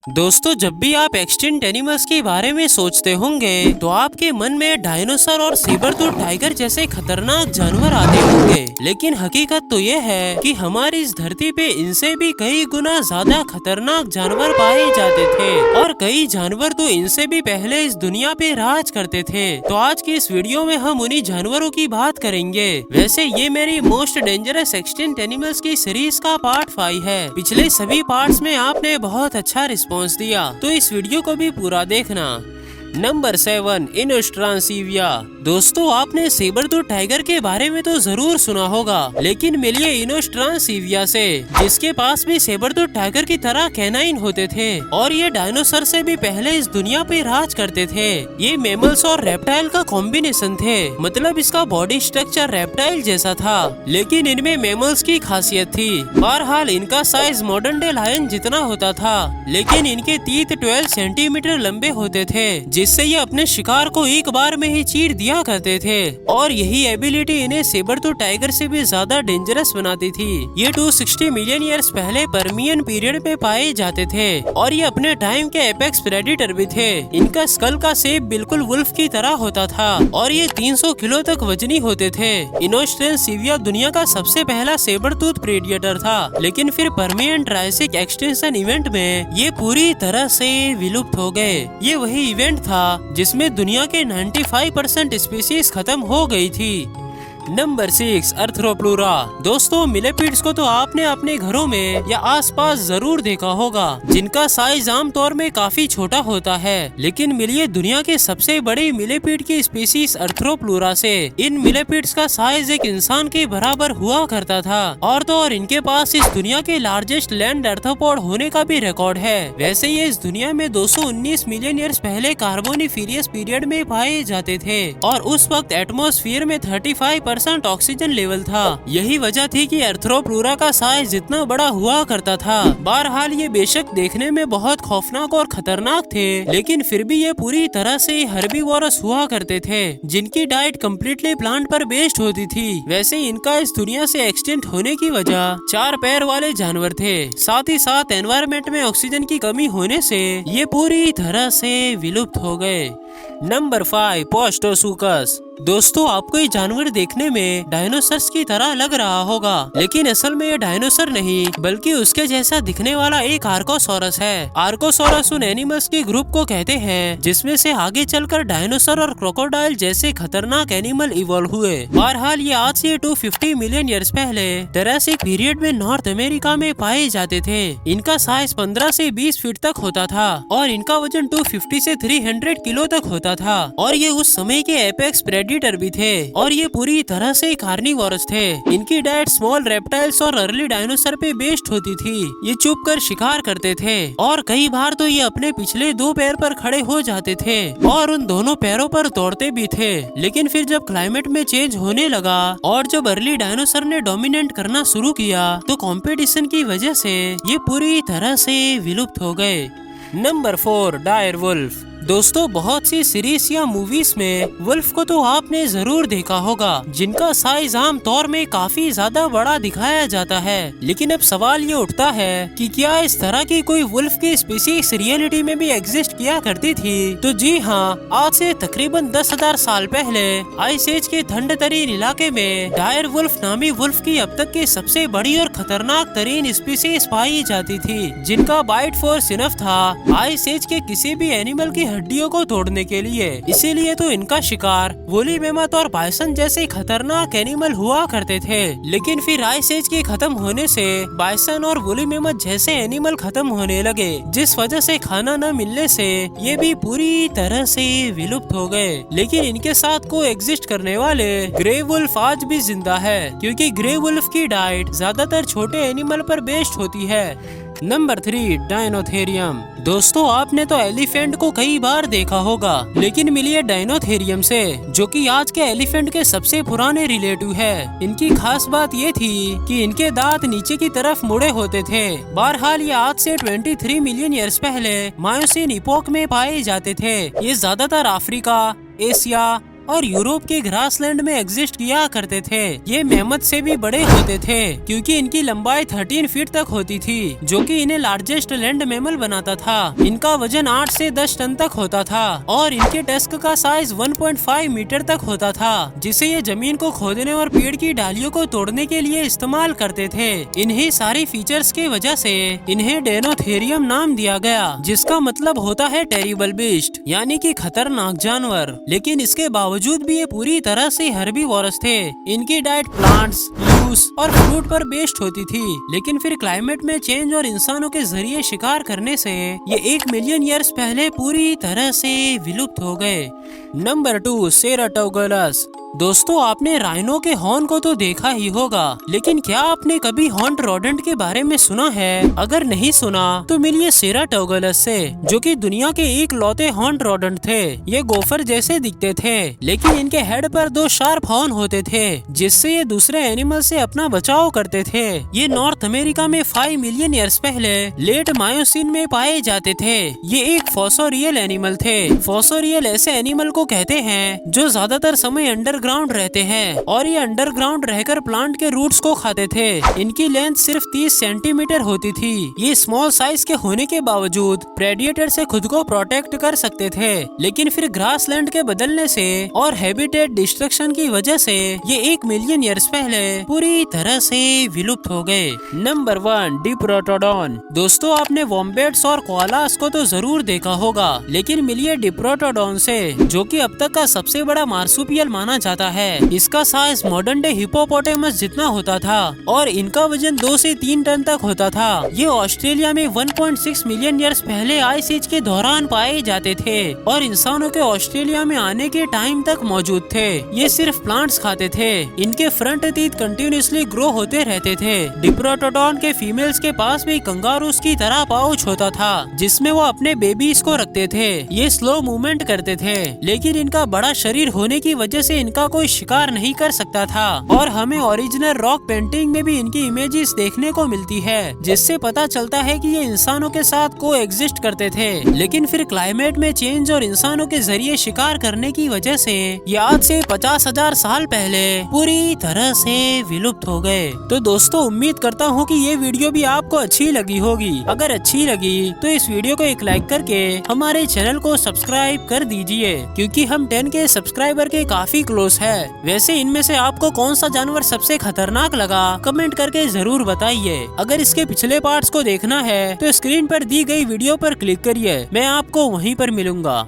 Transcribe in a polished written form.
दोस्तों, जब भी आप एक्सटिंक्ट एनिमल्स के बारे में सोचते होंगे तो आपके मन में डायनासोर और सेबर टूथ टाइगर जैसे खतरनाक जानवर आते होंगे। लेकिन हकीकत तो ये है कि हमारी इस धरती पे इनसे भी कई गुना ज्यादा खतरनाक जानवर पाए जाते थे और कई जानवर तो इनसे भी पहले इस दुनिया पे राज करते थे। तो आज की इस वीडियो में हम उन्हीं जानवरों की बात करेंगे। वैसे ये मेरी मोस्ट डेंजरस एक्सटिंक्ट एनिमल्स की सीरीज का पार्ट 5 है। पिछले सभी पार्ट्स में आपने बहुत अच्छा रिस्पॉन्स दिया, तो इस वीडियो को भी पूरा देखना। नंबर 7, इनोस्ट्रांसिविया। दोस्तों, आपने सेबर टूथ टाइगर के बारे में तो जरूर सुना होगा, लेकिन मिलिए इनोस्ट्रांसिविया से, जिसके पास भी सेबर टूथ टाइगर की तरह कैनाइन होते थे और ये डायनासोर से भी पहले इस दुनिया पे राज करते थे। ये मेमल्स और रेप्टाइल का कॉम्बिनेशन थे, मतलब इसका बॉडी स्ट्रक्चर रेप्टाइल जैसा था, लेकिन इनमें मेमल्स की खासियत थी। बहरहाल इनका साइज मॉडर्न डे लायन जितना होता था, लेकिन इनके तीत 12 सेंटीमीटर लंबे होते थे, जिससे ये अपने शिकार को एक बार में ही चीर दिया करते थे। और यही एबिलिटी इन्हें सेबर टूथ टाइगर से भी ज्यादा डेंजरस बनाती थी। ये 260 मिलियन ईयर्स पहले पर्मियन पीरियड में पाए जाते थे और ये अपने टाइम के एपेक्स प्रेडेटर भी थे। इनका स्कल का शेप बिल्कुल वुल्फ की तरह होता था और ये 300 किलो तक वजनी होते थे। इनोस्ट्रांसिविया दुनिया का सबसे पहला सेबर टूथ प्रेडिएटर था, लेकिन फिर पर्मियन ट्रायसिक एक्सटेंशन इवेंट में ये पूरी तरह से विलुप्त हो गए। ये वही इवेंट था जिसमें दुनिया के 95% स्पीशीज खत्म हो गई थी। नंबर 6, अर्थ्रोप्लूरा। दोस्तों, मिलेपिड्स को तो आपने अपने घरों में या आसपास जरूर देखा होगा, जिनका साइज आमतौर में काफी छोटा होता है। लेकिन मिलिए दुनिया के सबसे बड़ी मिलेपिड की स्पीशीज अर्थ्रोप्लूरा से। इन मिलेपिड्स का साइज एक इंसान के बराबर हुआ करता था और तो और इनके पास इस दुनिया के लार्जेस्ट लैंड अर्थ्रोपोड होने का भी रिकॉर्ड है। वैसे ये इस दुनिया में 219 मिलियन ईयर्स पहले कार्बोनिफेरियस पीरियड में पाए जाते थे और उस वक्त एटमॉस्फेयर में 35% ऑक्सीजन लेवल था। यही वजह थी कि अर्थ्रोप्लूरा का साइज इतना बड़ा हुआ करता था। बहरहाल ये बेशक देखने में बहुत खौफनाक और खतरनाक थे, लेकिन फिर भी ये पूरी तरह से हर्बीवोरस हुआ करते थे, जिनकी डाइट कम्प्लीटली प्लांट पर बेस्ड होती थी। वैसे इनका इस दुनिया से एक्सटिंक्ट होने की वजह 4 पैर वाले जानवर थे, साथ ही साथ एनवायरमेंट में ऑक्सीजन की कमी होने से ये पूरी तरह से विलुप्त हो गए। नंबर 5, पोस्टोसुकस। दोस्तों, आपको ये जानवर देखने में डायनासोर्स की तरह लग रहा होगा, लेकिन असल में ये डायनासोर नहीं बल्कि उसके जैसा दिखने वाला एक आर्कोसोरस है। आर्कोसोरस उन एनिमल्स के ग्रुप को कहते हैं जिसमें से आगे चलकर डायनासोर और क्रोकोडाइल जैसे खतरनाक एनिमल इवॉल्व हुए। बहरहाल ये आज से 250 मिलियन ईयर्स पहले टेरासिक पीरियड में नॉर्थ अमेरिका में पाए जाते थे। इनका साइज 15 से 20 फीट तक होता था और इनका वजन 250 से 300 किलो तक होता था और ये उस समय के एपेक्स प्रेडिटर भी थे और ये पूरी तरह से कार्निवोरस थे। इनकी डाइट स्मॉल रेप्टाइल्स और अर्ली डायनासोर पे बेस्ड होती थी। ये छुप कर शिकार करते थे और कई बार तो ये अपने पिछले 2 पैर पर खड़े हो जाते थे और उन दोनों पैरों पर दौड़ते भी थे। लेकिन फिर जब क्लाइमेट में चेंज होने लगा और जब अर्ली डायनासोर ने डोमिनेट करना शुरू किया तो कंपटीशन की वजह से ये पूरी तरह से विलुप्त हो गए। Number 4, dire wolf. दोस्तों, बहुत सी सीरीज या मूवीज में वुल्फ को तो आपने जरूर देखा होगा, जिनका साइज आम तौर में काफी ज्यादा बड़ा दिखाया जाता है। लेकिन अब सवाल ये उठता है कि क्या इस तरह की कोई वुल्फ की स्पीशीज रियलिटी में भी एग्जिस्ट किया करती थी? तो जी हाँ, आज से तकरीबन 10,000 साल पहले आइस एज के ठंड तरीन इलाके में डायर वुल्फ नामी वुल्फ की अब तक की सबसे बड़ी और खतरनाक तरीन स्पीशीज पाई जाती थी, जिनका बाइट फोर्स इनफ था आइस एज के किसी भी एनिमल की हड्डियों को तोड़ने के लिए। इसीलिए तो इनका शिकार वोली मेमथ और बाइसन जैसे खतरनाक एनिमल हुआ करते थे। लेकिन फिर आइस एज के खत्म होने से बाइसन और वोली मेमथ जैसे एनिमल खत्म होने लगे, जिस वजह से खाना न मिलने से ये भी पूरी तरह से विलुप्त हो गए। लेकिन इनके साथ को एग्जिस्ट करने वाले ग्रे वुल्फ आज भी जिंदा है, क्योंकि ग्रे वुल्फ की डाइट ज्यादातर छोटे एनिमल पर बेस्ड होती है। नंबर 3, डायनोथेरियम। दोस्तों, आपने तो एलिफेंट को कई बार देखा होगा, लेकिन मिलिए डायनोथेरियम से, जो कि आज के एलिफेंट के सबसे पुराने रिलेटिव है। इनकी खास बात ये थी कि इनके दांत नीचे की तरफ मुड़े होते थे। बहरहाल ये आज से 23 मिलियन ईयर्स पहले मायोसीन इपोक में पाए जाते थे। ये ज्यादातर अफ्रीका, एशिया और यूरोप के ग्रासलैंड में एग्जिस्ट किया करते थे। ये मेमथ से भी बड़े होते थे क्योंकि इनकी लंबाई 13 फीट तक होती थी, जो कि इन्हें लार्जेस्ट लैंड मैमल बनाता था। इनका वजन 8 से 10 टन तक होता था और इनके टस्क का साइज 1.5 मीटर तक होता था, जिसे ये जमीन को खोदने और पेड़ की डालियों को तोड़ने के लिए इस्तेमाल करते थे। इन्हीं सारी फीचर्स की वजह से इन्हें डेनोथेरियम नाम दिया गया, जिसका मतलब होता है टेरिबल बीस्ट, यानी कि खतरनाक जानवर। लेकिन इसके बावजूद भी ये पूरी तरह से हर्बीवोरस थे। इनकी डाइट प्लांट्स, लीव्स और फ्रूट पर बेस्ड होती थी, लेकिन फिर क्लाइमेट में चेंज और इंसानों के जरिए शिकार करने से ये 1 मिलियन ईयर्स पहले पूरी तरह से विलुप्त हो गए। नंबर 2, सेराटोगोलस। दोस्तों, आपने राइनो के हॉर्न को तो देखा ही होगा, लेकिन क्या आपने कभी हॉर्न्ड रोडेंट के बारे में सुना है? अगर नहीं सुना तो मिलिए सेराटोगोलस से, जो कि दुनिया के इकलौते हॉर्न्ड रोडेंट थे। ये गोफर जैसे दिखते थे, लेकिन इनके हेड पर 2 शार्प हॉर्न होते थे, जिससे ये दूसरे एनिमल से अपना बचाव करते थे। ये नॉर्थ अमेरिका में 5 मिलियन ईयर्स पहले लेट मायोसिन में पाए जाते थे। ये एक फॉसोरियल एनिमल थे। फॉसोरियल ऐसे एनिमल को कहते हैं जो ज्यादातर समय अंडरग्राउंड रहते हैं और ये अंडरग्राउंड रहकर प्लांट के रूट्स को खाते थे। इनकी लेंथ सिर्फ 30 सेंटीमीटर होती थी। ये स्मॉल साइज के होने के बावजूद प्रेडिएटर से खुद को प्रोटेक्ट कर सकते थे, लेकिन फिर ग्रासलैंड के बदलने से और हैबिटेट डिस्ट्रक्शन की वजह से ये 1 मिलियन ईयर्स पहले पूरी तरह से विलुप्त हो गए। नंबर 1, डिप्रोटोडॉन। दोस्तों, आपने वॉम्बेट्स और कोआलास को तो जरूर देखा होगा, लेकिन मिलिए डिप्रोटोडॉन से, जो कि अब तक का सबसे बड़ा मार्सुपियल माना जाता है। इसका साइज मॉडर्न डे हिप्पोपोटेमस जितना होता था और इनका वजन 2 से 3 टन तक होता था। ये ऑस्ट्रेलिया में 1.6 मिलियन ईयर्स पहले आइस एज के दौरान पाए जाते थे और इंसानों के ऑस्ट्रेलिया में आने के टाइम तक मौजूद थे। ये सिर्फ प्लांट्स खाते थे। इनके फ्रंट टीथ कंटिन्यूअसली ग्रो होते रहते थे। डिप्रोटोडॉन के फीमेल्स के पास भी कंगारूस की तरह पाउच होता था, जिसमें वो अपने बेबीज को रखते थे। ये स्लो मूवमेंट करते थे, लेकिन इनका बड़ा शरीर होने की वजह से इनका कोई शिकार नहीं कर सकता था और हमें ओरिजिनल रॉक पेंटिंग में भी इनकी इमेजेस देखने को मिलती है, जिससे पता चलता है कि ये इंसानों के साथ को एग्जिस्ट करते थे। लेकिन फिर क्लाइमेट में चेंज और इंसानों के जरिए शिकार करने की वजह से ये आज से 50,000 साल पहले पूरी तरह से विलुप्त हो गए। तो दोस्तों, उम्मीद करता हूँ कि ये वीडियो भी आपको अच्छी लगी होगी। अगर अच्छी लगी तो इस वीडियो को एक लाइक करके हमारे चैनल को सब्सक्राइब कर दीजिए, क्योंकि हम 10 के सब्सक्राइबर के काफी क्लोज है। वैसे इनमें से आपको कौन सा जानवर सबसे खतरनाक लगा, कमेंट करके जरूर बताइए। अगर इसके पिछले पार्ट्स को देखना है तो स्क्रीन पर दी गई वीडियो पर क्लिक करिए, मैं आपको वहीं पर मिलूंगा।